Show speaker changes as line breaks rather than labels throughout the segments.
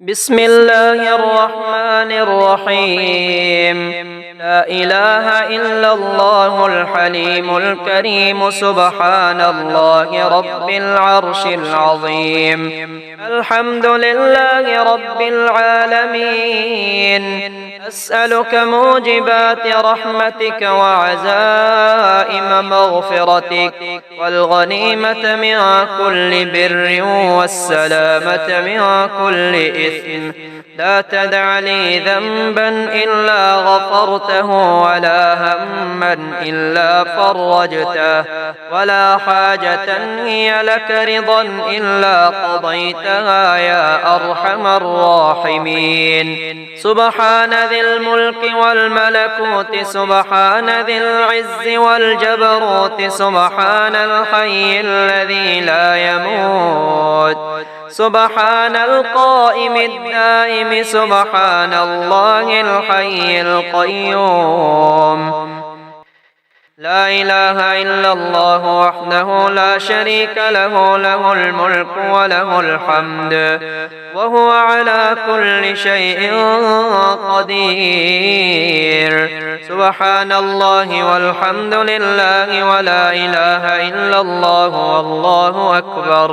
بسم الله الرحمن الرحيم. لا إله إلا الله الحليم الكريم سبحان الله رب العرش العظيم. الحمد لله رب العالمين. أسألك موجبات رحمتك وعزائم مغفرتك والغنيمة من كل بر والسلامة من كل إثم. لا تدع لي ذنبا إلا غفرته ولا هما إلا فرجته ولا حاجة هي لك رضا إلا قضيتها يا أرحم الراحمين. سبحان ذي الملك والملكوت سبحان ذي العز والجبروت سبحان الحي الذي لا يموت سبحان القائم الدائم سبحان الله الحي القيوم. لا إله إلا الله وحده لا شريك له له الملك وله الحمد وهو على كل شيء قدير. سبحان الله والحمد لله ولا إله إلا الله والله أكبر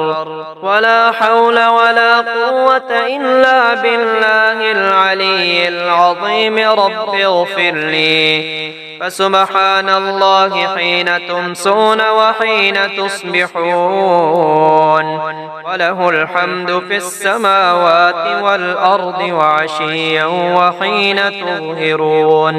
ولا حول ولا قوة إلا بالله العلي العظيم. رب اغفر لي. فسبحان الله حين تمسون وحين تصبحون وله الحمد في السماوات والأرض وعشيا وحين تظهرون.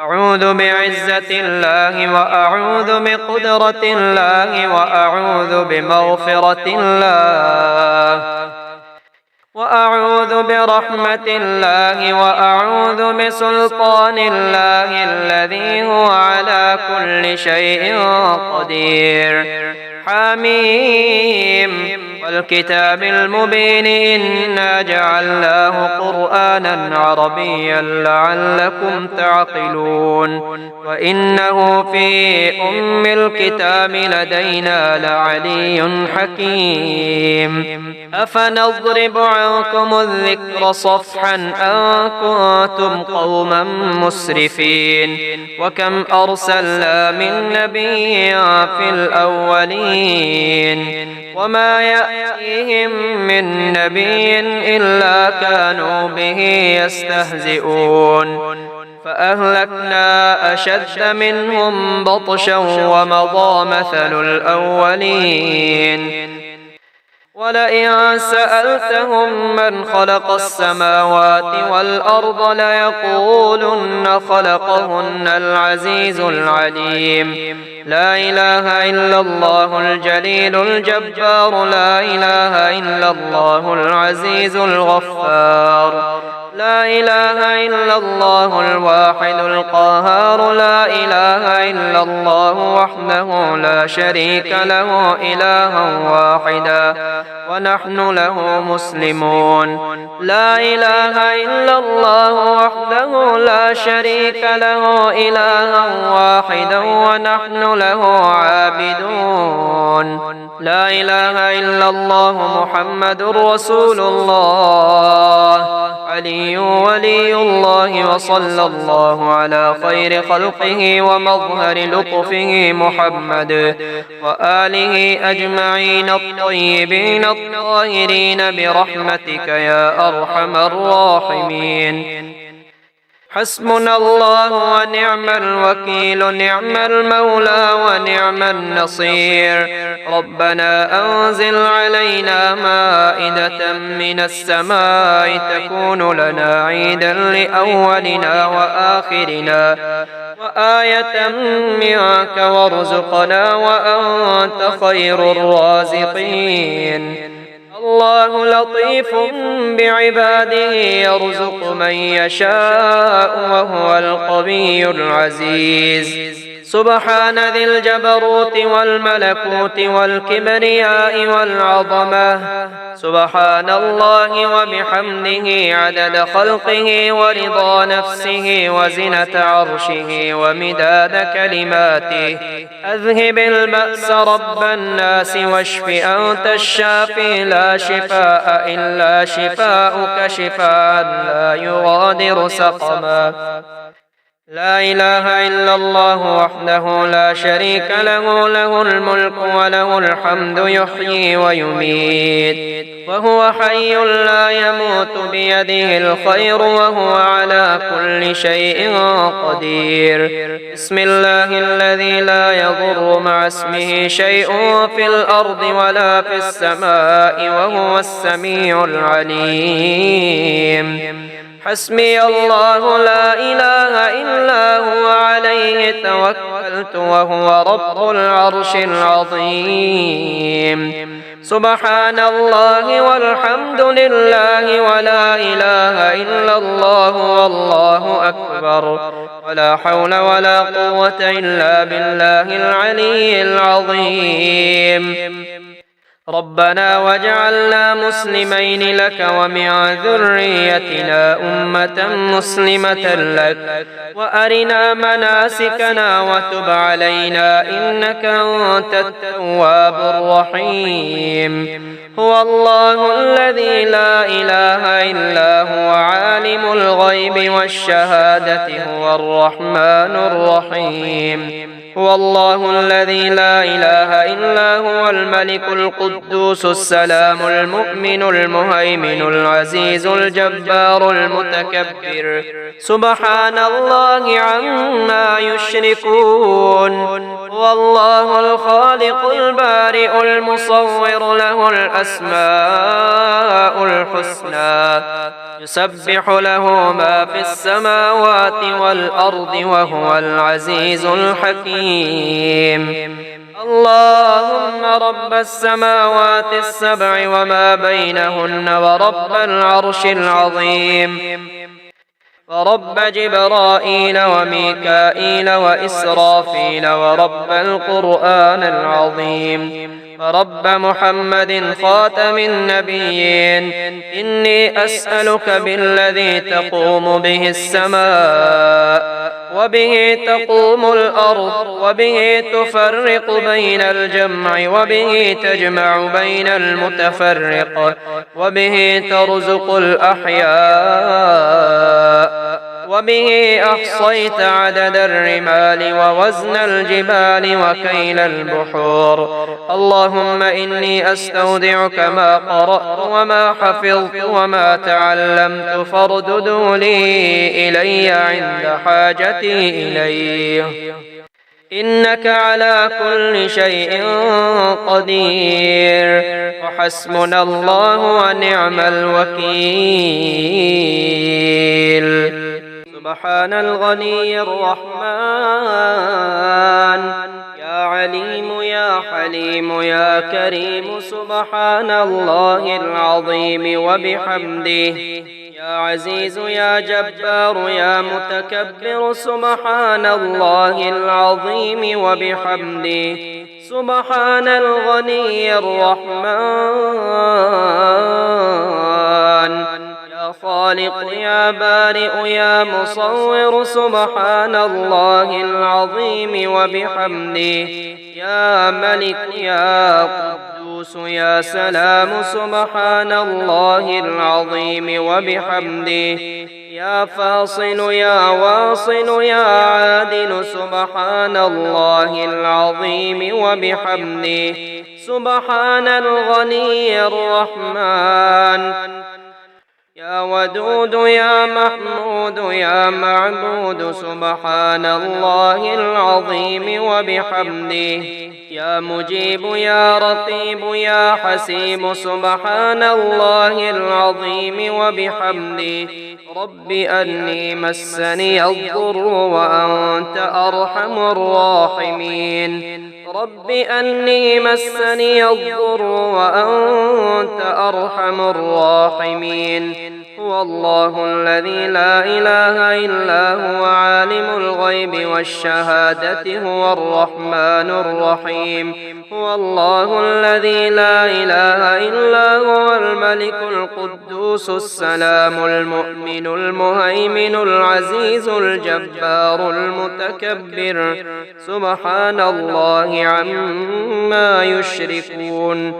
أعوذ بعزة الله وأعوذ بقدرة الله وأعوذ بمغفرة الله وأعوذ برحمة الله وأعوذ بسلطان الله الذي هو على كل شيء قدير. حميم والكتاب المبين إنا جعلناه قرآنا عربيا لعلكم تعقلون. وإنه في أم الكتاب لدينا لعلي حكيم. أفنضرب عنكم الذكر صفحا أن كنتم قوما مسرفين. وكم أرسلنا من نبي في الأولين وما يأتيهم من نبي إلا كانوا به يستهزئون. فأهلكنا أشد منهم بطشا ومضى مثل الأولين. ولئن سألتهم من خلق السماوات والأرض ليقولن خلقهن العزيز العليم. لا إله إلا الله الجليل الجبار. لا إله إلا الله العزيز الغفار. لا إله إلا الله الواحد القهار. لا إله إلا الله وحده لا شريك له إلها واحدا ونحن له مسلمون. لا إله إلا الله وحده لا شريك له إلها واحدا ونحن له عابدون. لا إله إلا الله محمد رسول الله علي ولي الله. وصلى الله على خير خلقه ومظهر لطفه محمد وآله أجمعين الطيبين الطاهرين برحمتك يا أرحم الراحمين. حسبنا الله ونعم الوكيل نعم المولى ونعم النصير. ربنا أنزل علينا مائدة من السماء تكون لنا عيدا لأولنا وآخرنا وآية منك وارزقنا وأنت خير الرازقين. الله لطيف بعباده يرزق من يشاء وهو القوي العزيز. سبحان ذي الجبروت والملكوت والكبرياء والعظمة سبحان الله وبحمده عدد خلقه ورضا نفسه وزنة عرشه ومداد كلماته أذهب البأس رب الناس واشف أنت الشافي لا شفاء إلا شفاؤك شفاء لا يغادر سقما لا إله إلا الله وحده لا شريك له له الملك وله الحمد يحيي ويميت وهو حي لا يموت بيده الخير وهو على كل شيء قدير بسم الله الذي لا يضر مع اسمه شيء في الأرض ولا في السماء وهو السميع العليم حسبي الله لا إله إلا هو عليه توكلت وهو رب العرش العظيم سبحان الله والحمد لله ولا إله إلا الله والله أكبر ولا حول ولا قوة إلا بالله العلي العظيم ربنا واجعلنا مسلمين لك ومن ذريتنا أمة مسلمة لك وأرنا مناسكنا وتب علينا إنك أنت التواب الرحيم هو الله الذي لا إله إلا هو عالم الغيب والشهادة هو الرحمن الرحيم هو الله الذي لا إله إلا هو الملك القدوس السلام المؤمن المهيمن العزيز الجبار المتكبر سبحان الله عما يشركون هو الله الخالق البارئ المصور له الأسماء الحسنى يسبح له ما في السماوات والأرض وهو العزيز الحكيم اللهم رب السماوات السبع وما بينهن ورب العرش العظيم ورب جبرائيل وميكائيل وإسرافيل ورب القرآن العظيم ورب محمد خاتم النبيين إني أسألك بالذي تقوم به السماء وبه تقوم الأرض وبه تفرق بين الجمع وبه تجمع بين المتفرق وبه ترزق الأحياء وبه أحصيت عدد الرمال ووزن الجبال وكيل البحور اللهم إني أستودعك ما قرأت وما حفظت وما تعلمت فاردده لي إلي عند حاجتي إليه إنك على كل شيء قدير وحسبنا الله ونعم الوكيل سبحان الغني الرحمن يا عليم يا حليم يا كريم سبحان الله العظيم وبحمده يا عزيز يا جبار يا متكبر سبحان الله العظيم وبحمده سبحان الغني الرحمن يا خالق يا بارئ يا مصور سبحان الله العظيم وبحمده يا ملك يا قدوس يا سلام سبحان الله العظيم وبحمده يا فاصل يا واصل يا عادل سبحان الله العظيم وبحمده سبحان الغني الرحمن يا ودود يا محمود يا معبود سبحان الله العظيم وبحمده يا مجيب يا رقيب يا حسيب سبحان الله العظيم وبحمده رب أني مسني الضر وأنت أرحم الراحمين رب أني مسني الضر وأنت أرحم الراحمين هو الله الذي لا إله إلا هو عالم الغيب والشهادة هو الرحمن الرحيم هو الله الذي لا إله إلا هو الملك القدوس السلام المؤمن المهيمن العزيز الجبار المتكبر سبحان الله عما يشركون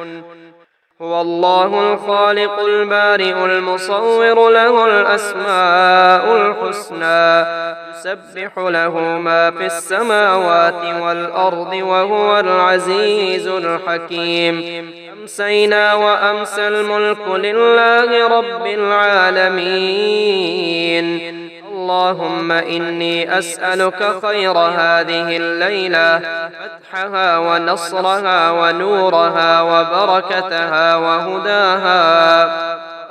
هو الله الخالق البارئ المصور له الأسماء الحسنى يسبح له ما في السماوات والأرض وهو العزيز الحكيم أمسينا وأمسى الملك لله رب العالمين اللهم إني أسألك خير هذه الليلة فتحها ونصرها ونورها وبركتها وهداها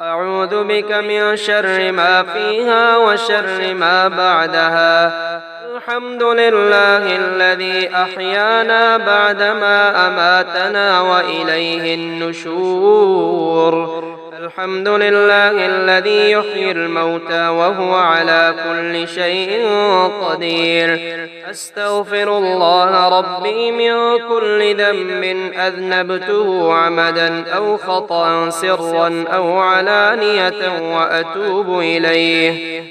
أعوذ بك من شر ما فيها وشر ما بعدها الحمد لله الذي أحيانا بعدما أماتنا وإليه النشور الحمد لله الذي يحيي الموتى وهو على كل شيء قدير أستغفر الله ربي من كل ذنب أذنبته عمدا أو خطأ سرا أو علانية وأتوب إليه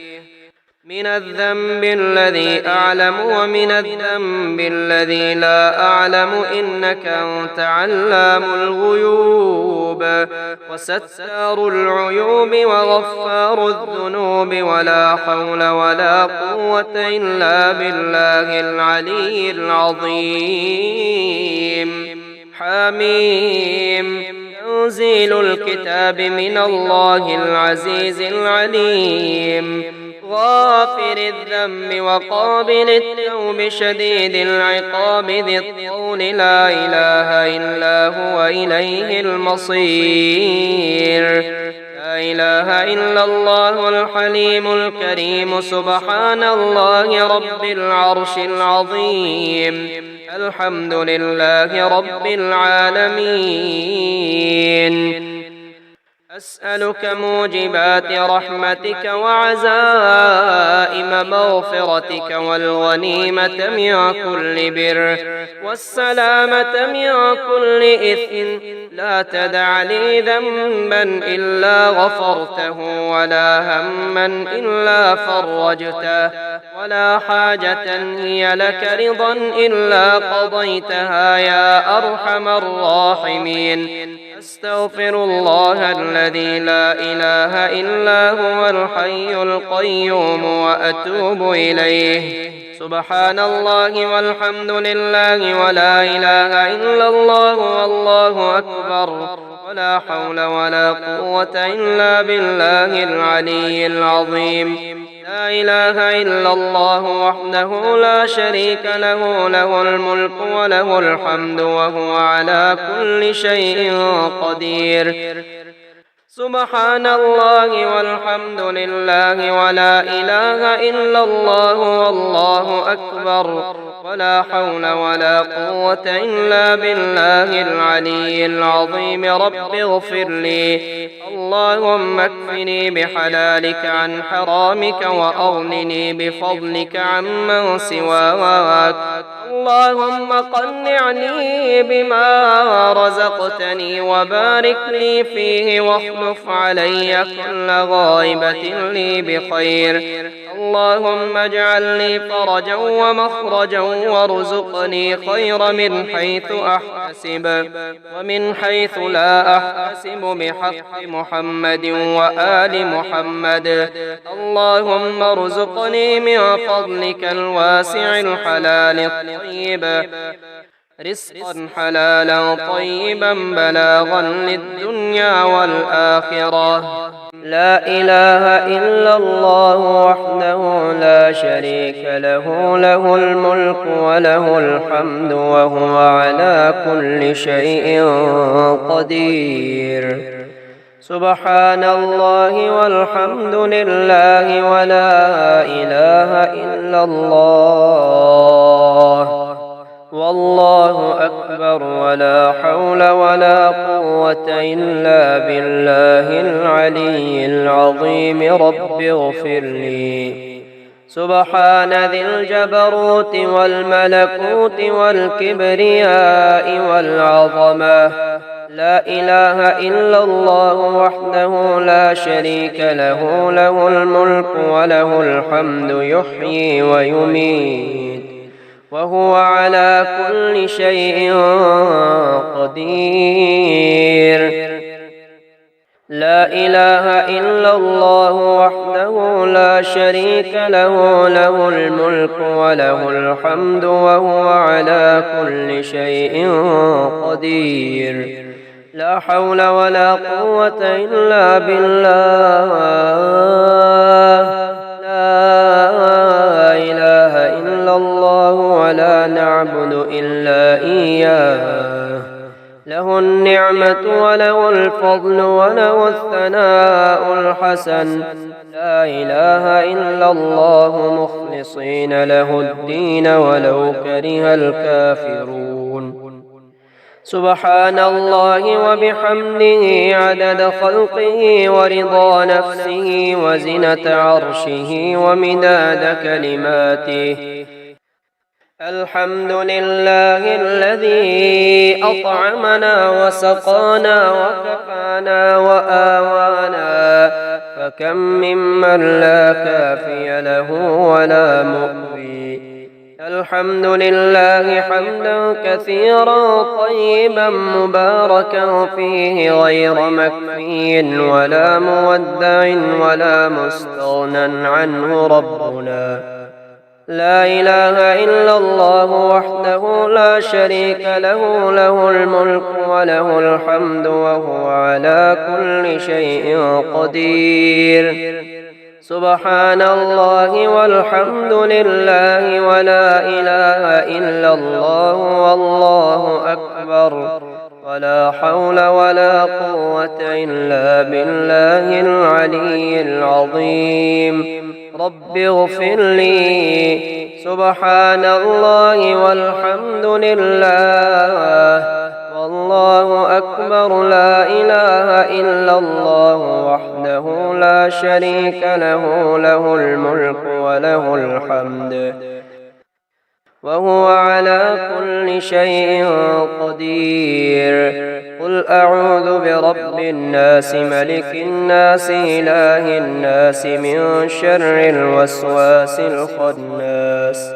من الذنب الذي أعلم ومن الذنب الذي لا أعلم إنك أنت علام الغيوب وستار العيوب وغفار الذنوب ولا حول ولا قوة إلا بالله العلي العظيم حميم تنزيل الكتاب من الله العزيز العليم غافر الذنب وقابل التوب شديد العقاب ذي الطول لا إله إلا هو إليه المصير لا إله إلا الله الحليم الكريم سبحان الله رب العرش العظيم الحمد لله رب العالمين أسألك موجبات رحمتك وعزائم مغفرتك والغنيمة من كل بر والسلامة من كل إثم لا تدع لي ذنبا إلا غفرته ولا هما إلا فرجته ولا حاجة هي لك رضا إلا قضيتها يا أرحم الراحمين أستغفر الله الذي لا إله إلا هو الحي القيوم وأتوب إليه سبحان الله والحمد لله ولا إله إلا الله والله أكبر ولا حول ولا قوة إلا بالله العلي العظيم لا إله إلا الله وحده لا شريك له له الملك وله الحمد وهو على كل شيء قدير سبحان الله والحمد لله ولا إله إلا الله والله أكبر ولا حول ولا قوة إلا بالله العلي العظيم رب اغفر لي اللهم اكفني بحلالك عن حرامك وأغنني بفضلك عمن سواك اللهم قنعني بما رزقتني وبارك لي فيه واخلف علي كل غائبة لي بخير اللهم اجعل لي فرجا ومخرجا وارزقني خير من حيث أحتسب ومن حيث لا أحتسب بحق محمد وآل محمد اللهم ارزقني من فضلك الواسع الحلال الطيب رزقا حلالا طيبا بلاغا للدنيا والآخرة لا إله إلا الله وحده لا شريك له له الملك وله الحمد وهو على كل شيء قدير سبحان الله والحمد لله ولا إله إلا الله والله أكبر ولا حول ولا قوة إلا بالله العلي العظيم رب اغفر لي سبحان ذي الجبروت والملكوت والكبرياء والعظمة لا إله إلا الله وحده لا شريك له له الملك وله الحمد يحيي ويميت وهو على كل شيء قدير لا إله إلا الله وحده لا شريك له له الملك وله الحمد وهو على كل شيء قدير لا حول ولا قوة إلا بالله لا إله إلا الله ولا نعبد إلا إياه له النعمة وله الفضل وله الثناء الحسن لا إله إلا الله مخلصين له الدين ولو كره الكافرون سبحان الله وبحمده عدد خلقه ورضا نفسه وزنة عرشه ومداد كلماته الحمد لله الذي أطعمنا وسقانا وكفانا وآوانا فكم ممن لا كافي له ولا مؤوي الحمد لله حمدا كثيرا طيبا مباركا فيه غير مكفي ولا مودع ولا مستغنى عنه ربنا لا إله إلا الله وحده لا شريك له له الملك وله الحمد وهو على كل شيء قدير سبحان الله والحمد لله ولا إله إلا الله والله أكبر ولا حول ولا قوة إلا بالله العلي العظيم رب اغفر لي سبحان الله والحمد لله والله أكبر لا إله إلا الله وحده لا شريك له له الملك وله الحمد وهو على كل شيء قدير قل أعوذ برب الناس ملك الناس إله الناس من شر الوسواس الخناس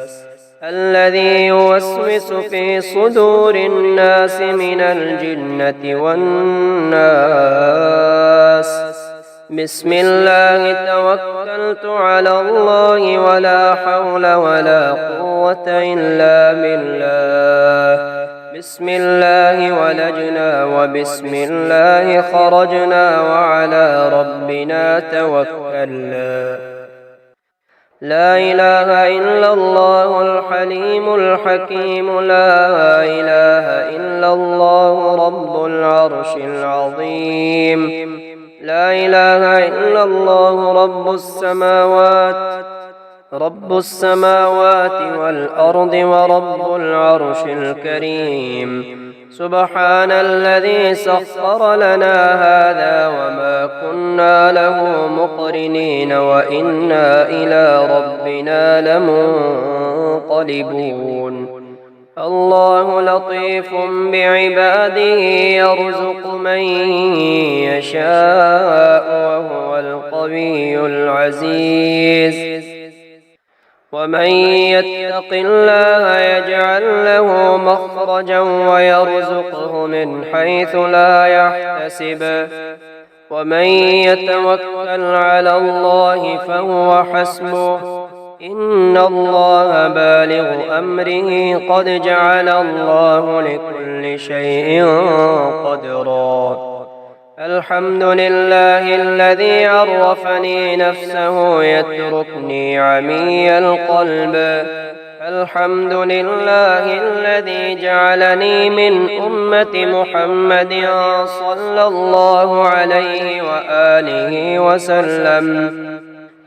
الذي يوسوس في صدور الناس من الجنة والناس بسم الله توكلت على الله ولا حول ولا قوة إلا بالله بسم الله ولجنا وبسم الله خرجنا وعلى ربنا توكلنا لا إله إلا الله الحليم الحكيم لا إله إلا الله رب العرش العظيم لا إله إلا الله رب السماوات والأرض ورب العرش الكريم سبحان الذي سخر لنا هذا وما كنا له مقرنين وإنا إلى ربنا لمنقلبون الله لطيف بعباده يرزق من يشاء وهو القوي العزيز ومن يتق الله يجعل له مخرجا ويرزقه من حيث لا يحتسب ومن يتوكل على الله فهو حسبه إن الله بالغ أمره قد جعل الله لكل شيء قدرا الحمد لله الذي عرفني نفسه يتركني عمي القلب الحمد لله الذي جعلني من أمة محمد صلى الله عليه وآله وسلم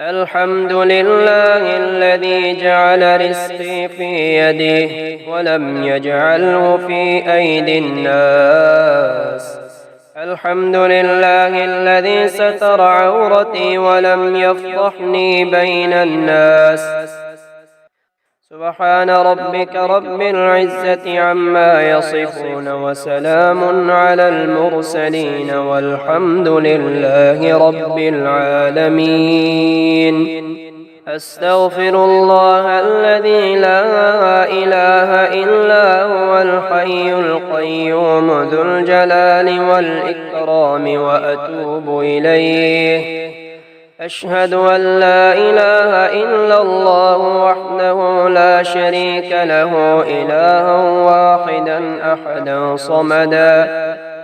الحمد لله الذي جعل رزقي في يده ولم يجعله في أيدي الناس. الحمد لله الذي ستر عورتي ولم يفضحني بين الناس. سبحان ربك رب العزة عما يصفون وسلام على المرسلين والحمد لله رب العالمين. أستغفر الله الذي لا إله إلا هو الحي القيوم ذو الجلال والإكرام وأتوب إليه. أشهد أن لا إله إلا الله وحده لا شريك له إلها واحدا أحدا صمدا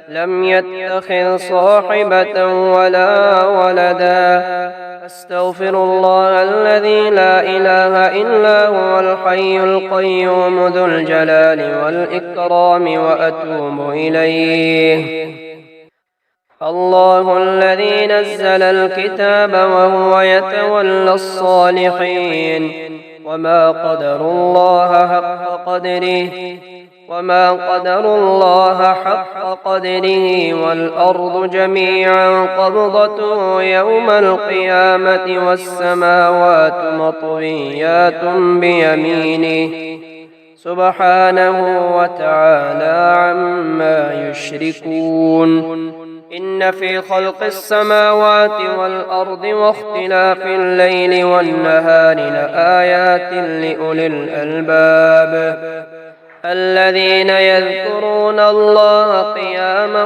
لم يتخذ صاحبة ولا ولدا. أستغفر الله الذي لا إله إلا هو الحي القيوم ذو الجلال والإكرام وأتوب إليه. الله الذي نزل الكتاب وهو يتولى الصالحين وما قدروا الله حق قدره والأرض جميعا قبضته يوم القيامة والسماوات مطويات بيمينه سبحانه وتعالى عما يشركون. إن في خلق السماوات والأرض واختلاف الليل والنهار لآيات لأولي الألباب الذين يذكرون الله قياما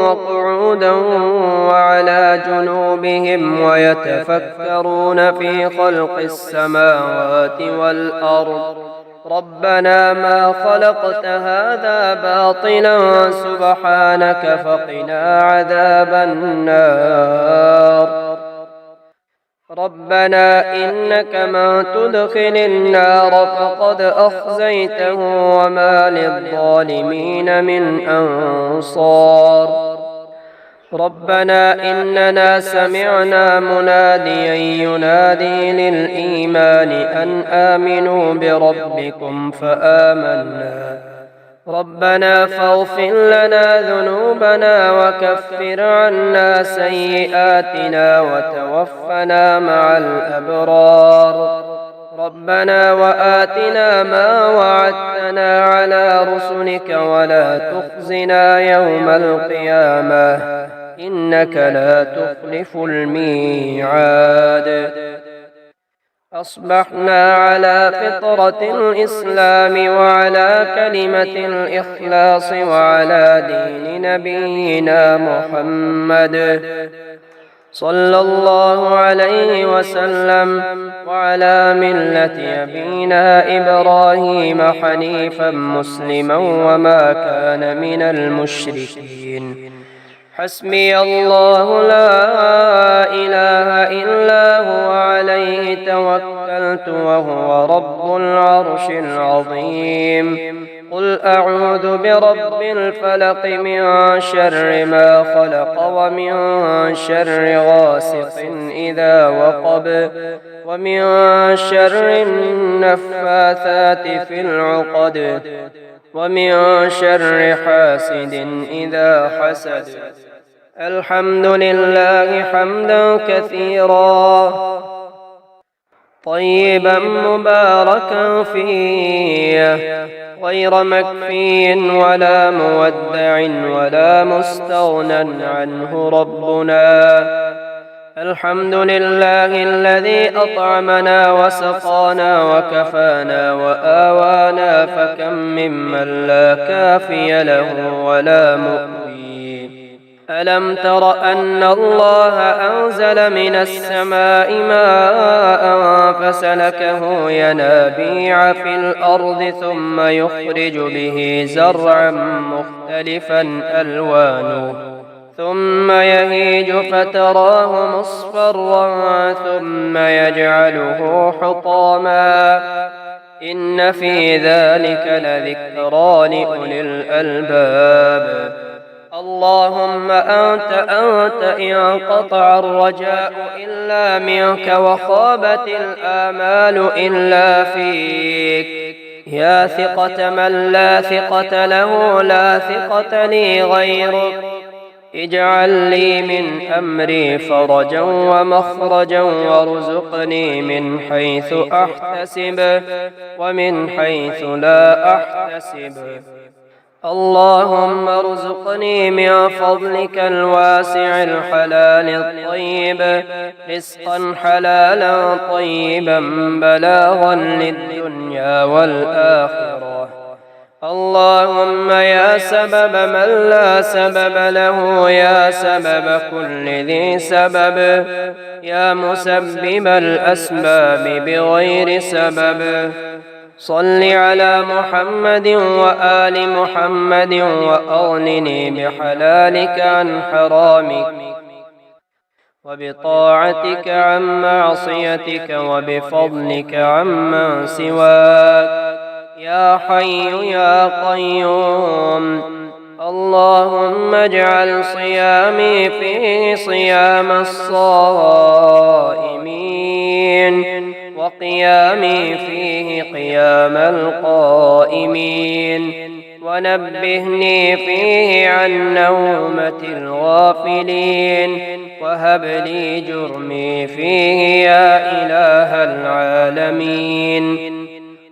وقعودا وعلى جنوبهم ويتفكرون في خلق السماوات والأرض ربنا ما خلقت هذا باطلا سبحانك فقنا عذاب النار. ربنا إنك من تدخل النار فقد أخزيته وما للظالمين من أنصار. ربنا إننا سمعنا مناديا ينادي للإيمان أن آمنوا بربكم فآمنا. ربنا فاغفر لنا ذنوبنا وكفر عنا سيئاتنا وتوفنا مع الأبرار. ربنا وآتنا ما وعدتنا على رسلك ولا تخزنا يوم القيامة إنك لا تخلف الميعاد. أصبحنا على فطرة الإسلام وعلى كلمة الإخلاص وعلى دين نبينا محمد صلى الله عليه وسلم وعلى ملة أبينا إبراهيم حنيفا مسلما وما كان من المشركين. حسبي الله لا إله إلا هو عليه توكلت وهو رب العرش العظيم. قل أعوذ برب الفلق من شر ما خلق ومن شر غاسق إذا وقب ومن شر النفاثات في العقد ومن شر حاسد إذا حسد. الحمد لله حمدا كثيرا طيبا مباركا فيه غير مكفي ولا مودع ولا مستغنى عنه ربنا. الحمد لله الذي أطعمنا وسقانا وكفانا وآوانا فكم ممن لا كافي له ولا مؤوي. ألم تر أن الله أنزل من السماء ماء فسلكه ينابيع في الأرض ثم يخرج به زرعا مختلفا ألوانه ثم يهيج فتراه مصفرا ثم يجعله حطاما إن في ذلك لذكرى لأولي الألباب. اللهم أنت انقطع الرجاء إلا منك وخابت الآمال إلا فيك، يا ثقة من لا ثقة له لا ثقة لي غيرك، اجعل لي من أمري فرجا ومخرجا وارزقني من حيث أحتسب ومن حيث لا أحتسب. اللهم ارزقني من فضلك الواسع الحلال الطيب رزقا حلالا طيبا بلاغا للدنيا والآخرة. اللهم يا سبب من لا سبب له، يا سبب كل ذي سبب، يا مسبب الأسباب بغير سبب، صل على محمد وآل محمد وأغنني بحلالك عن حرامك وبطاعتك عن معصيتك وبفضلك عمن سواك، يا حي يا قيوم. اللهم اجعل صيامي فيه صيام الصائمين وقيامي فيه قيام القائمين، ونبهني فيه عن نومة الغافلين، وهب لي جرمي فيه يا إله العالمين،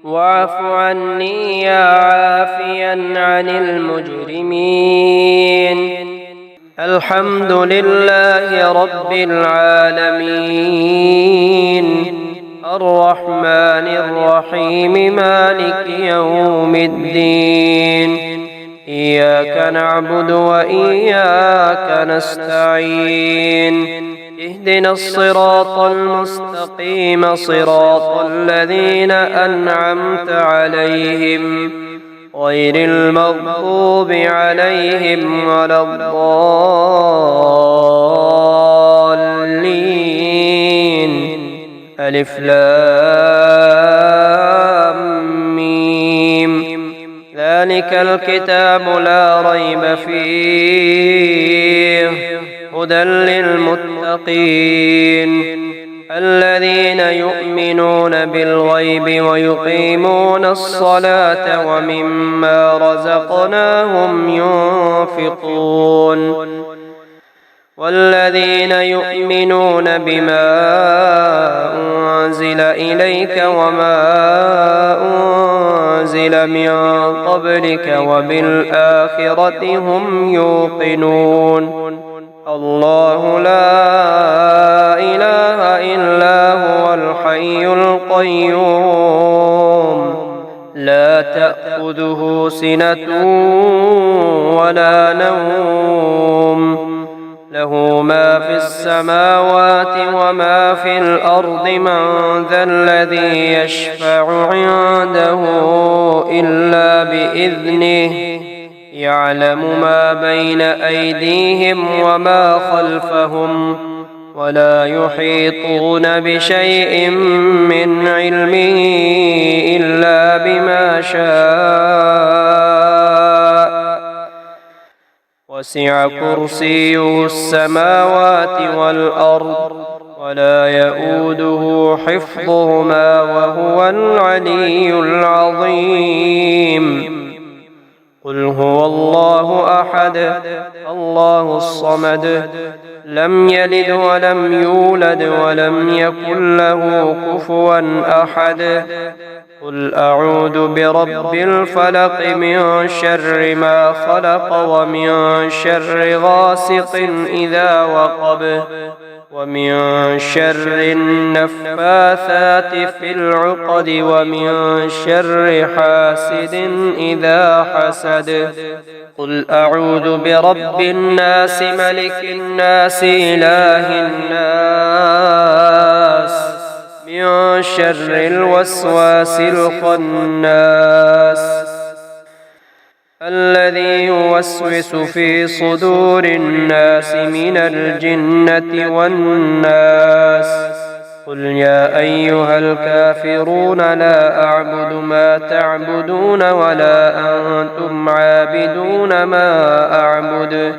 واعف عني يا عافيا عن المجرمين. الحمد لله رب العالمين، الرحمن الرحيم، مالك يوم الدين، إياك نعبد وإياك نستعين، اهدنا الصراط المستقيم صراط الذين أنعمت عليهم غير المغضوب عليهم ولا الضالين. ألف لام ميم. ذلك الكتاب لا ريب فيه هدى للمتقين الذين يؤمنون بالغيب ويقيمون الصلاة ومما رزقناهم ينفقون، والذين يؤمنون بما أنزل إليك وما أنزل من قبلك وبالآخرة هم يوقنون. الله لا إله إلا هو الحي القيوم، لا تأخذه سنة ولا نوم، له ما في السماوات وما في الأرض. من ذا الذي يشفع عنده إلا بإذنه، يعلم ما بين أيديهم وما خلفهم، ولا يحيطون بشيء من علمه إلا بما شاء، وسع كرسيه السماوات والأرض ولا يؤوده حفظهما وهو العلي العظيم. قل هو الله أحد الله الصمد لم يلد ولم يولد ولم يكن له كفوا أحد. قل أعوذ برب الفلق من شر ما خلق ومن شر غاسق إذا وقب ومن شر النفاثات في العقد ومن شر حاسد إذا حسد. قل أعوذ برب الناس ملك الناس إله الناس من شر الوسواس الخناس الذي يوسوس في صدور الناس من الجنة والناس. قل يا أيها الكافرون لا أعبد ما تعبدون ولا أنتم عابدون ما أعبد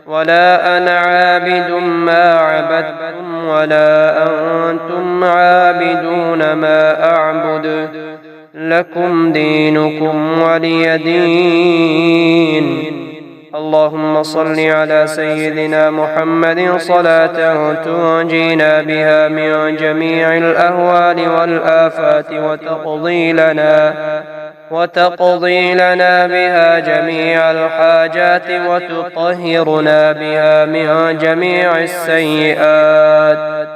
ولا أنا عابد ما عبدتم ولا أنتم عابدون ما أعبد لكم دينكم ولي دين. اللهم صل على سيدنا محمد صلاة تنجينا بها من جميع الأهوال والآفات وتقضي لنا بها جميع الحاجات وتطهرنا بها من جميع السيئات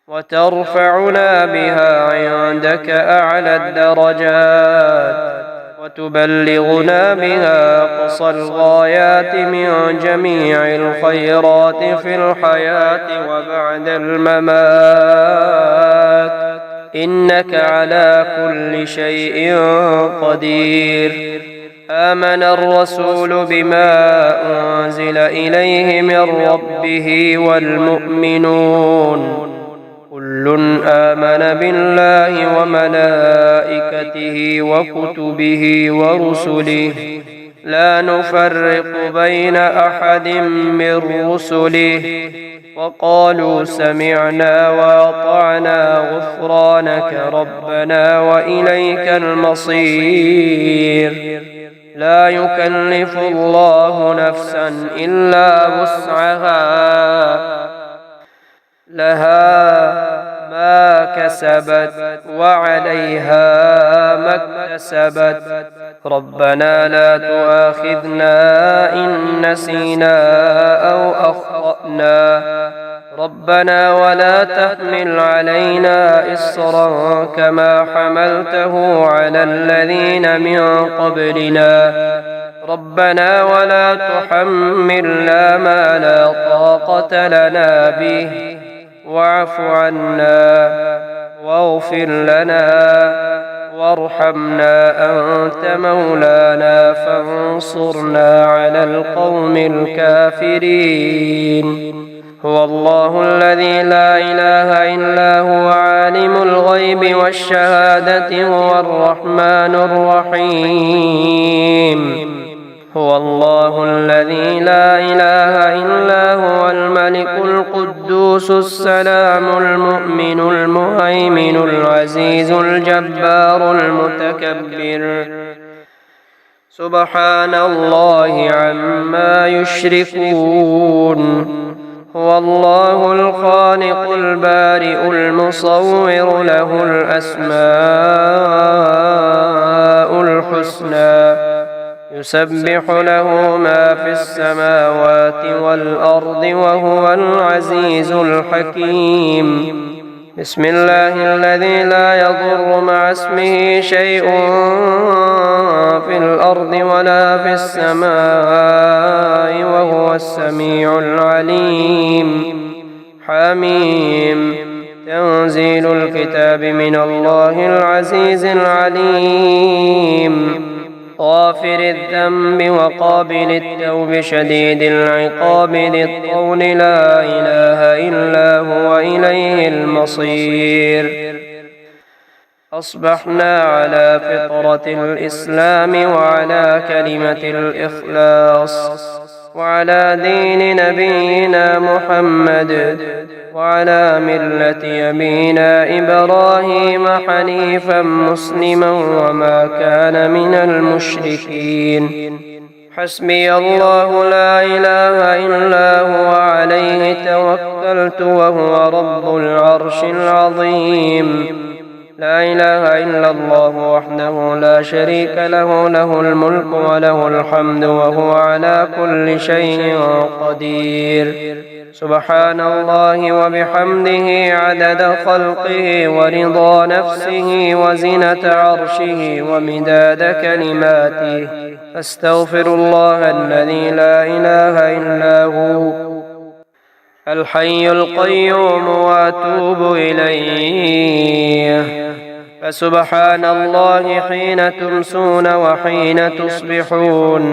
وترفعنا بها عندك أعلى الدرجات وتبلغنا بها أقصى الغايات من جميع الخيرات في الحياة وبعد الممات، إنك على كل شيء قدير. آمن الرسول بما أنزل إليه من ربه والمؤمنون كل آمن بالله وملائكته وكتبه ورسله لا نفرق بين أحد من رسله وقالوا سمعنا وأطعنا غفرانك ربنا وإليك المصير. لا يكلف الله نفسا إلا وسعها لها ما كسبت وعليها ما اكتسبت ربنا لا تؤاخذنا إن نسينا أو أخطأنا ربنا ولا تحمل علينا إصرا كما حملته على الذين من قبلنا ربنا ولا تحملنا ما لا طاقة لنا به واعف عنا واغفر لنا وارحمنا أنت مولانا فانصرنا على القوم الكافرين. هو الله الذي لا إله إلا هو عالم الغيب والشهادة هو الرحمن الرحيم. هو الله الذي لا إله إلا هو الملك القدوس السلام المؤمن المهيمن العزيز الجبار المتكبر سبحان الله عما يشركون. هو الله الخالق البارئ المصور له الأسماء الحسنى يسبح له ما في السماوات والأرض وهو العزيز الحكيم. بسم الله الذي لا يضر مع اسمه شيء في الأرض ولا في السماء وهو السميع العليم. حميم. تنزيل الكتاب من الله العزيز العليم. غافر الذنب وقابل التوب شديد العقاب ذي الطول لا إله إلا هو إليه المصير. أصبحنا على فطرة الإسلام وعلى كلمة الإخلاص وعلى دين نبينا محمد وعلى ملة أبينا إبراهيم حنيفا مسلما وما كان من المشركين. حسبي الله لا إله إلا هو عليه توكلت وهو رب العرش العظيم. لا إله إلا الله وحده لا شريك له له الملك وله الحمد وهو على كل شيء قدير. سبحان الله وبحمده عدد خلقه ورضا نفسه وزنة عرشه ومداد كلماته. أستغفر الله الذي لا إله إلا هو الحي القيوم وأتوب إليه. فسبحان الله حين تمسون وحين تصبحون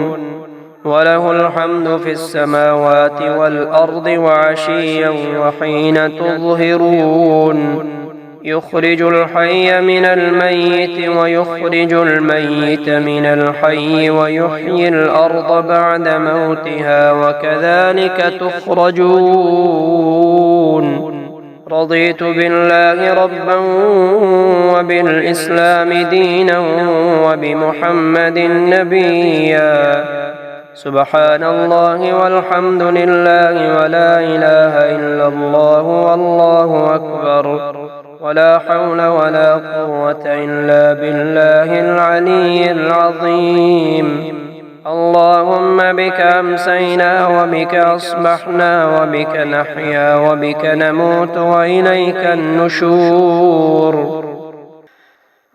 وله الحمد في السماوات والأرض وعشيا وحين تظهرون يخرج الحي من الميت ويخرج الميت من الحي ويحيي الأرض بعد موتها وكذلك تخرجون رضيت بالله ربا وبالإسلام دينا وبمحمد نبيا سبحان الله والحمد لله ولا إله إلا الله والله أكبر ولا حول ولا قوة إلا بالله العلي العظيم اللهم بك أمسينا وبك أصبحنا وبك نحيا وبك نموت وإليك النشور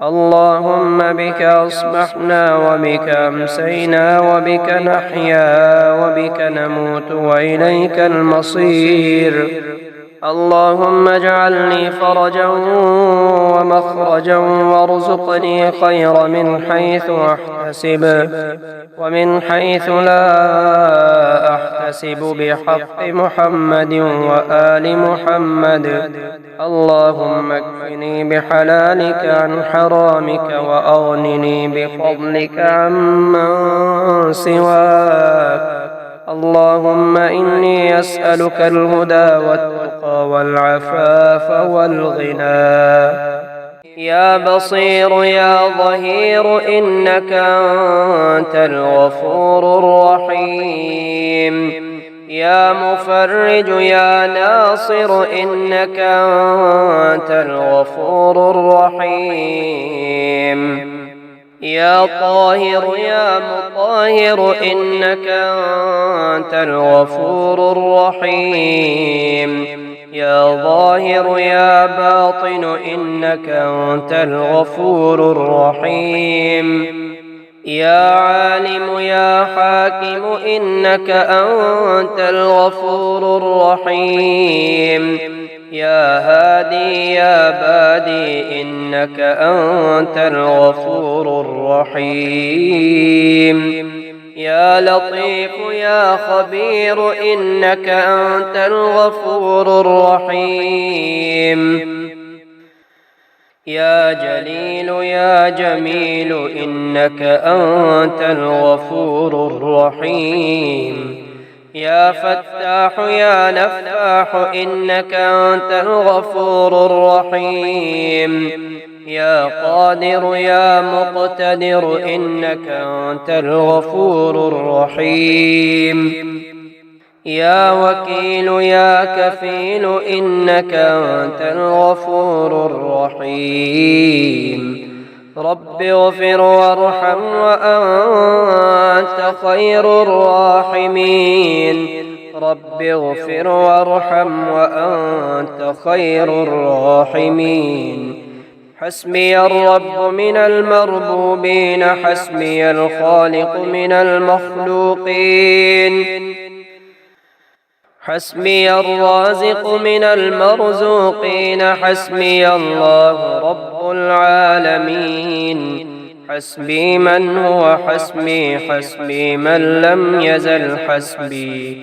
اللهم بك أصبحنا وبك أمسينا وبك نحيا وبك نموت وإليك المصير اللهم اجعل لي فرجا ومخرجا وارزقني خير من حيث أحتسب ومن حيث لا أحتسب بحق محمد وآل محمد اللهم اكفني بحلالك عن حرامك وأغنني بفضلك عمن سواك اللهم إني أسألك الهدى والتقى والعفاف والغنى يا بصير يا ظهير إنك أنت الغفور الرحيم يا مفرج يا ناصر إنك أنت الغفور الرحيم يا طاهر يا مطهر إنك أنت الغفور الرحيم يا ظاهر يا باطن إنك أنت الغفور الرحيم يا عالم يا حاكم إنك أنت الغفور الرحيم يا هادي يا بادي إنك أنت الغفور الرحيم يا لطيف يا خبير إنك أنت الغفور الرحيم يا جليل يا جميل إنك أنت الغفور الرحيم يا فتاح يا نفاح إنك أنت الغفور الرحيم يا قادر يا مقتدر إنك أنت الغفور الرحيم يا وكيل يا كفيل إنك أنت الغفور الرحيم رب اغفر وارحم وأنت خير الراحمين رب اغفر وارحم وأنت خير الراحمين حسبي الرب من المربوبين حسبي الخالق من المخلوقين حسبي الرازق من المرزوقين حسبي الله رب العالمين حسبي من هو حسبي حسبي من لم يزل حسبي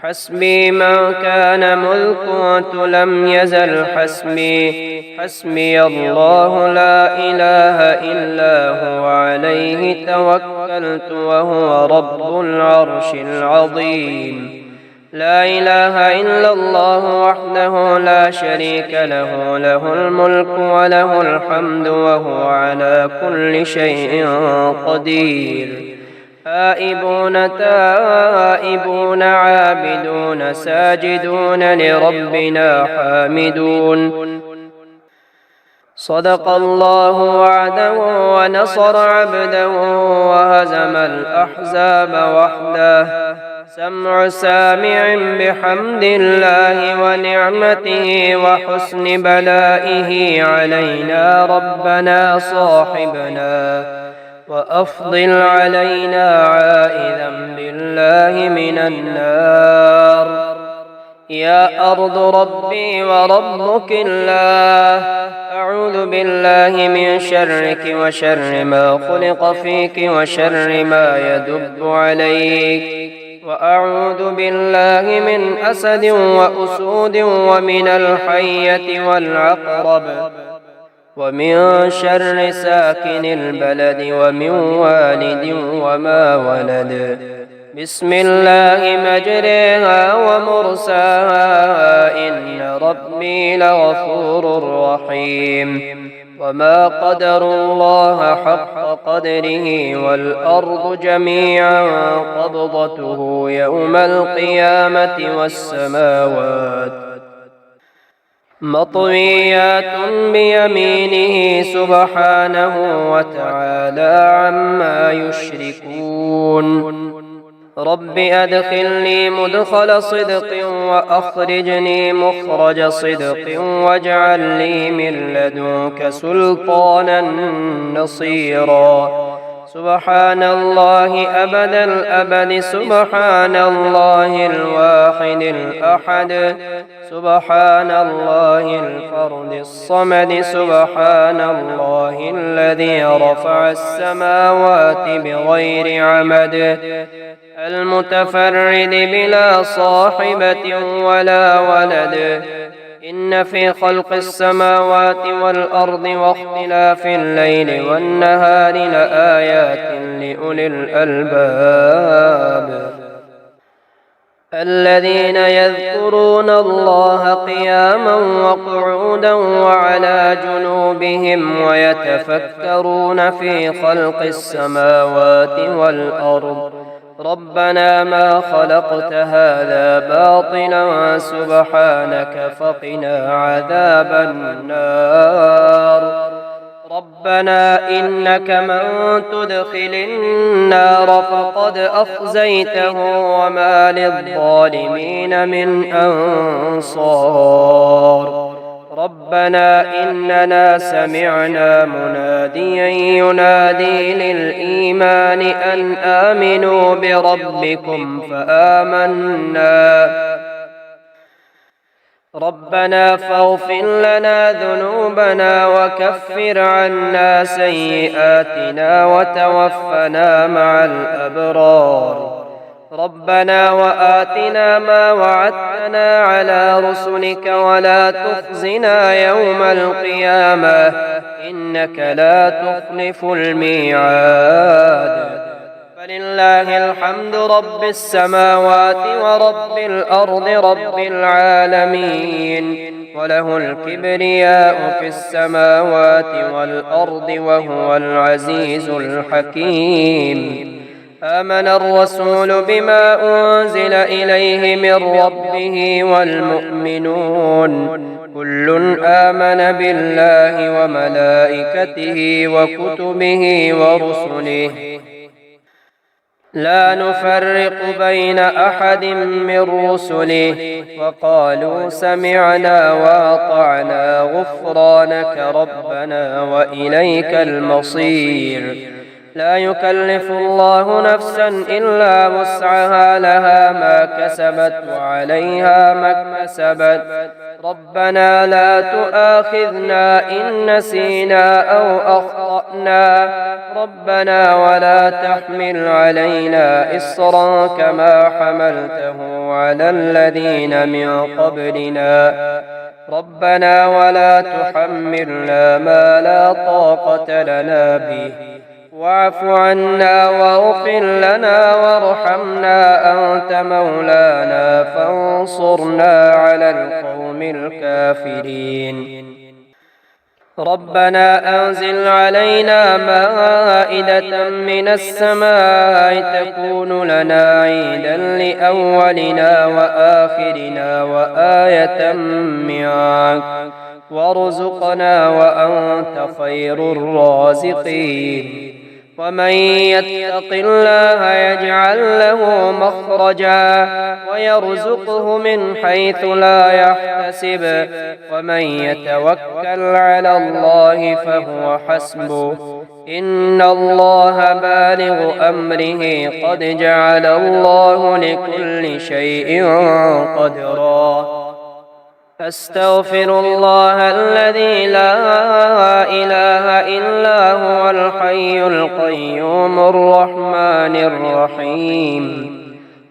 حسبي من كان مذ كنت لم يزل حسبي حسبي الله لا إله إلا هو عليه توكلت وهو رب العرش العظيم لا إله إلا الله وحده لا شريك له له الملك وله الحمد وهو على كل شيء قدير آئبون تائبون عابدون ساجدون لربنا حامدون صدق الله وعده ونصر عبده وهزم الأحزاب وحده سمع سامع بحمد الله ونعمته وحسن بلائه علينا ربنا صاحبنا وأفضل علينا عائذا بالله من النار يا أرض ربي وربك الله، أعوذ بالله من شرك وشر ما خلق فيك وشر ما يدب عليك، وأعوذ بالله من أسد وأسود ومن الحية والعقرب ومن شر ساكن البلد ومن والد وما ولد. بسم الله مجريها ومرساها، إن ربي لغفور رحيم. وما قدروا الله حق قدره، والأرض جميعا قبضته يوم القيامة والسماوات مطويات بيمينه سبحانه وتعالى عما يشركون. رب أدخلني مدخل صدق وأخرجني مخرج صدق واجعل لي من لدنك سلطانا نصيرا. سبحان الله أبد الأبد، سبحان الله الواحد الأحد، سبحان الله الفرد الصمد، سبحان الله الذي رفع السماوات بغير عمد، المتفرد بلا صاحبة ولا ولد. إن في خلق السماوات والأرض واختلاف الليل والنهار لآيات لأولي الألباب، الذين يذكرون الله قياما وقعودا وعلى جنوبهم ويتفكرون في خلق السماوات والأرض ربنا ما خلقت هذا باطلا سبحانك فقنا عذاب النار. ربنا إنك من تدخل النار فقد أخزيته وما للظالمين من أنصار. ربنا إننا سمعنا مناديا ينادي للإيمان أن آمنوا بربكم فآمنا. ربنا فاغفر لنا ذنوبنا وكفر عنا سيئاتنا وتوفنا مع الأبرار. ربنا وآتنا ما وعدتنا على رسلك ولا تخزنا يوم القيامة إنك لا تخلف الميعاد. فلله الحمد رب السماوات ورب الأرض رب العالمين، وله الكبرياء في السماوات والأرض وهو العزيز الحكيم. آمن الرسول بما أنزل إليه من ربه والمؤمنون كل آمن بالله وملائكته وكتبه ورسله لا نفرق بين أحد من رسله وقالوا سمعنا وأطعنا غفرانك ربنا وإليك المصير. لا يكلف الله نفسا إلا وسعها لها ما كسبت وعليها ما اكتسبت. ربنا لا تؤاخذنا إن نسينا أو أخطأنا. ربنا ولا تحمل علينا إصرا كما حملته على الذين من قبلنا. ربنا ولا تحملنا ما لا طاقة لنا به واعف عنا واغفر لنا وارحمنا أنت مولانا فانصرنا على القوم الكافرين. ربنا أنزل علينا مائدة من السماء تكون لنا عيدا لأولنا وآخرنا وآية منك وارزقنا وأنت خير الرازقين. ومن يتق الله يجعل له مخرجا ويرزقه من حيث لا يحتسب ومن يتوكل على الله فهو حسبه إن الله بالغ أمره قد جعل الله لكل شيء قدرا أستغفر الله الذي لا إله إلا هو الحي القيوم الرحمن الرحيم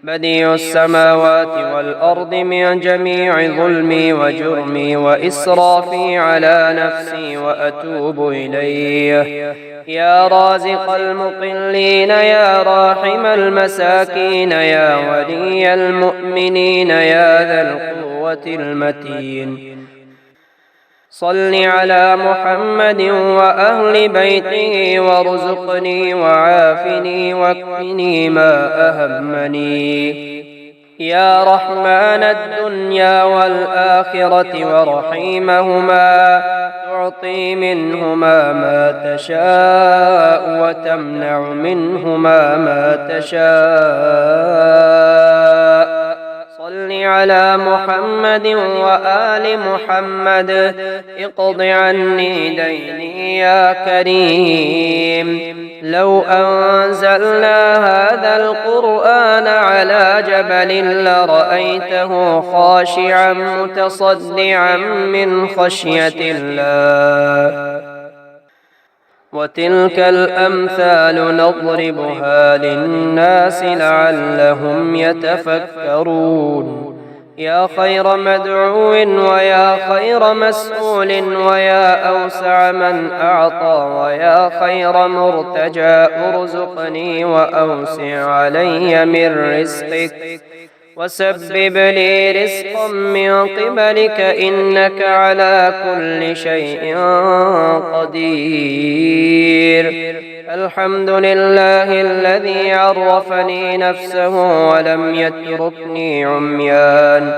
بديع السماوات والأرض من جميع ظلمي وجرمي وإسرافي على نفسي وأتوب إليه يا رازق المقلين يا راحم المساكين يا ولي المؤمنين يا ذا القوة المتين صل على محمد وأهل بيته وارزقني وعافني واكفني ما أهمني يا رحمن الدنيا والآخرة ورحيمهما تعطي منهما ما تشاء وتمنع منهما ما تشاء صل على محمد وآل محمد اقض عني ديني يا كريم لو أنزلنا هذا القرآن على جبل لرأيته خاشعا متصدعا من خشية الله وتلك الأمثال نضربها للناس لعلهم يتفكرون يا خير مدعو ويا خير مسؤول ويا أوسع من أعطى ويا خير مرتجى ارزقني وأوسع علي من رزقك وسبب لي رزقا من قبلك إنك على كل شيء قدير الحمد لله الذي عرفني نفسه ولم يتركني عميان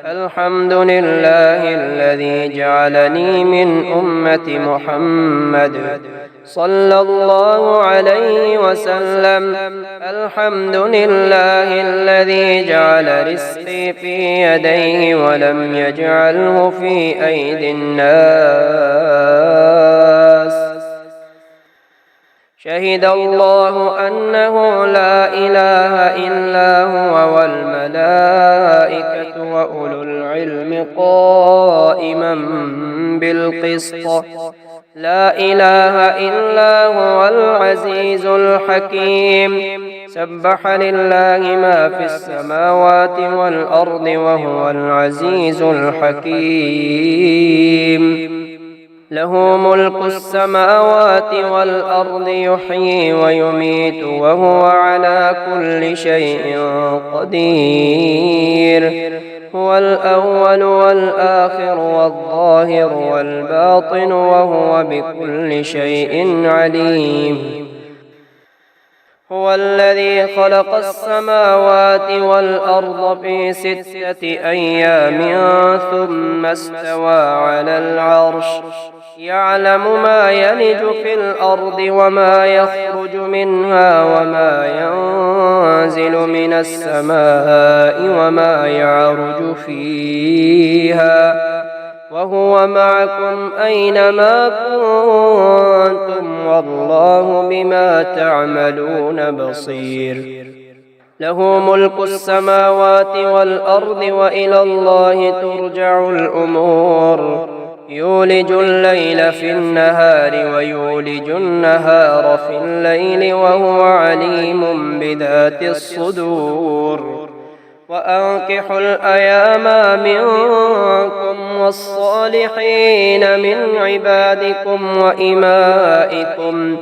الحمد لله الذي جعلني من أمة محمد صلى الله عليه وسلم الحمد لله الذي جعل رزقي في يديه ولم يجعله في أيدي الناس شهد الله أنه لا إله إلا هو والملائكة وأولو العلم قائما بالقسط لا إله إلا هو العزيز الحكيم سبح لله ما في السماوات والأرض وهو العزيز الحكيم له ملك السماوات والأرض يحيي ويميت وهو على كل شيء قدير هو الأول والآخر والظاهر والباطن وهو بكل شيء عليم هو الذي خلق السماوات والأرض في 6 أيام ثم استوى على العرش يعلم ما يلج في الأرض وما يخرج منها وما ينزل من السماء وما يعرج فيها وهو معكم أينما كنتم والله بما تعملون بصير له ملك السماوات والأرض وإلى الله ترجع الأمور يولج الليل في النهار ويولج النهار في الليل وهو عليم بذات الصدور وأنكحوا الأيام منكم والصالحين من عبادكم وإمائكم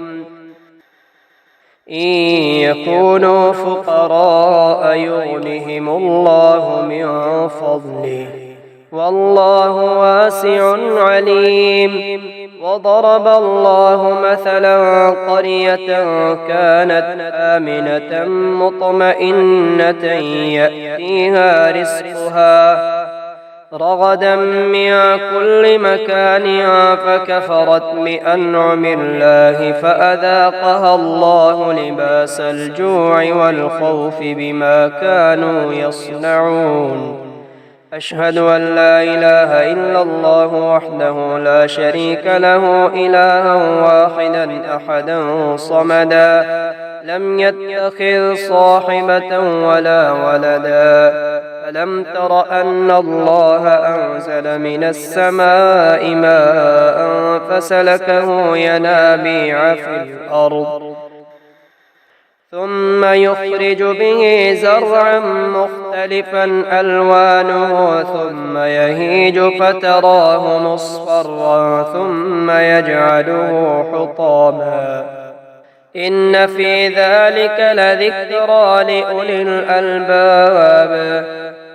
إن يكونوا فقراء يغنهم الله من فضله والله واسع عليم وضرب الله مثلا قرية كانت آمنة مطمئنة يأتيها رزقها رغدا من كل مكان فكفرت بأنعم الله فأذاقها الله لباس الجوع والخوف بما كانوا يصنعون أشهد أن لا إله إلا الله وحده لا شريك له إلها واحدا أحدا صمدا لم يتخذ صاحبة ولا ولدا ألم تر أن الله أنزل من السماء ماء فسلكه ينابيع في الأرض ثم يخرج به زرعا مختلفا ألوانه ثم يهيج فتراه مصفرا ثم يجعله حطاما إن في ذلك لذكرى لأولي الألباب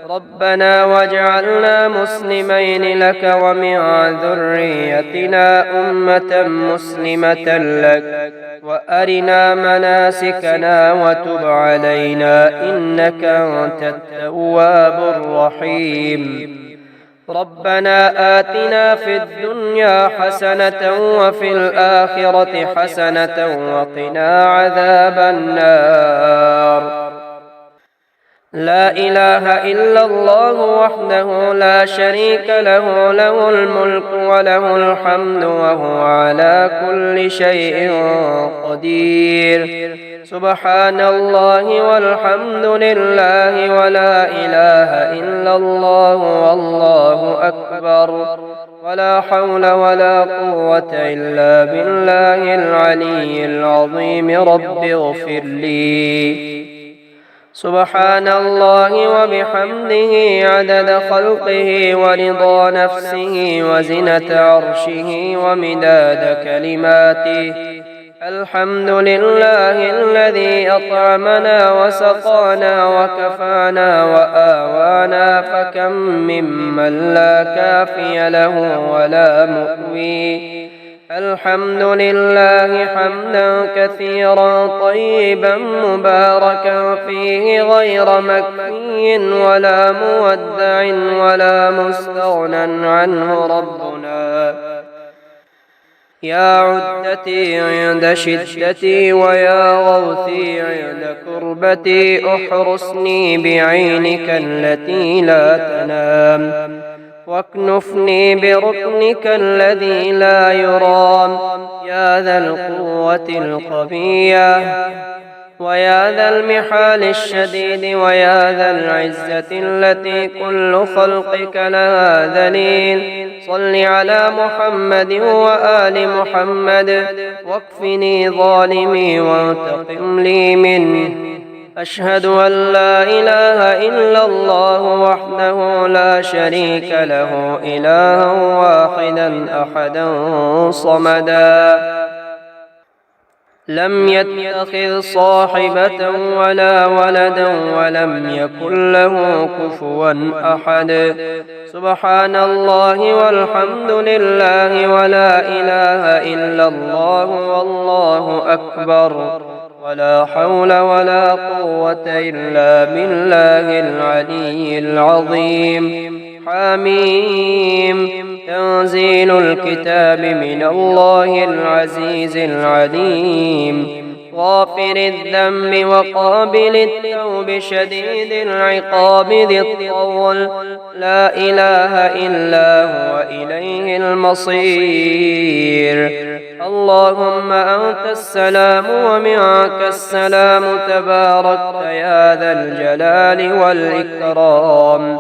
ربنا واجعلنا مسلمين لك ومن ذريتنا أمة مسلمة لك وأرنا مناسكنا وتب علينا إنك أنت التواب الرحيم ربنا آتنا في الدنيا حسنة وفي الآخرة حسنة وقنا عذاب النار لا إله إلا الله وحده لا شريك له له الملك وله الحمد وهو على كل شيء قدير سبحان الله والحمد لله ولا إله إلا الله والله أكبر ولا حول ولا قوة إلا بالله العلي العظيم رب اغفر لي سبحان الله وبحمده عدد خلقه ورضا نفسه وزنة عرشه ومداد كلماته الحمد لله الذي أطعمنا وسقانا وكفانا وآوانا فكم ممن لا كافي له ولا مؤوي الحمد لله حمدا كثيرا طيبا مباركا فيه غير مكفي ولا مودع ولا مستغنى عنه ربنا يا عدتي عند شدتي ويا غوثي عند كربتي احرسني بعينك التي لا تنام واكنفني بركنك الذي لا يرام يا ذا القوة القوية ويا ذا المحال الشديد ويا ذا العزة التي كل خلقك لها ذليل صل على محمد وآل محمد واكفني ظالمي وانتقم لي منه أشهد أن لا إله إلا الله وحده لا شريك له إلها واحدا أحدا صمدا لم يتخذ صاحبة ولا ولدا ولم يكن له كفوا أحد سبحان الله والحمد لله ولا إله إلا الله والله أكبر ولا حول ولا قوة إلا بالله العلي العظيم حميم تنزيل الكتاب من الله العزيز العليم غافر الذنب وقابل التوب شديد العقاب ذي الطول لا إله إلا هو إليه المصير اللهم أنت السلام ومنك السلام تباركت يا ذا الجلال والإكرام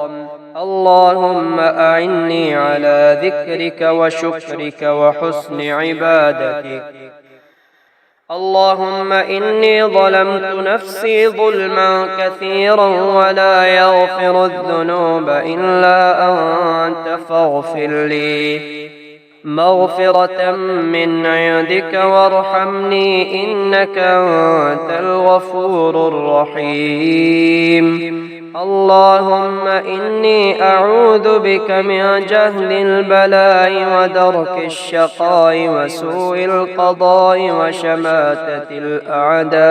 اللهم أعني على ذكرك وشكرك وحسن عبادتك اللهم إني ظلمت نفسي ظلما كثيرا ولا يغفر الذنوب إلا أنت فاغفر لي مغفرة من عندك وارحمني إنك أنت الغفور الرحيم اللهم إني أعوذ بك من جهل البلاء ودرك الشقاء وسوء القضاء وشماتة الأعداء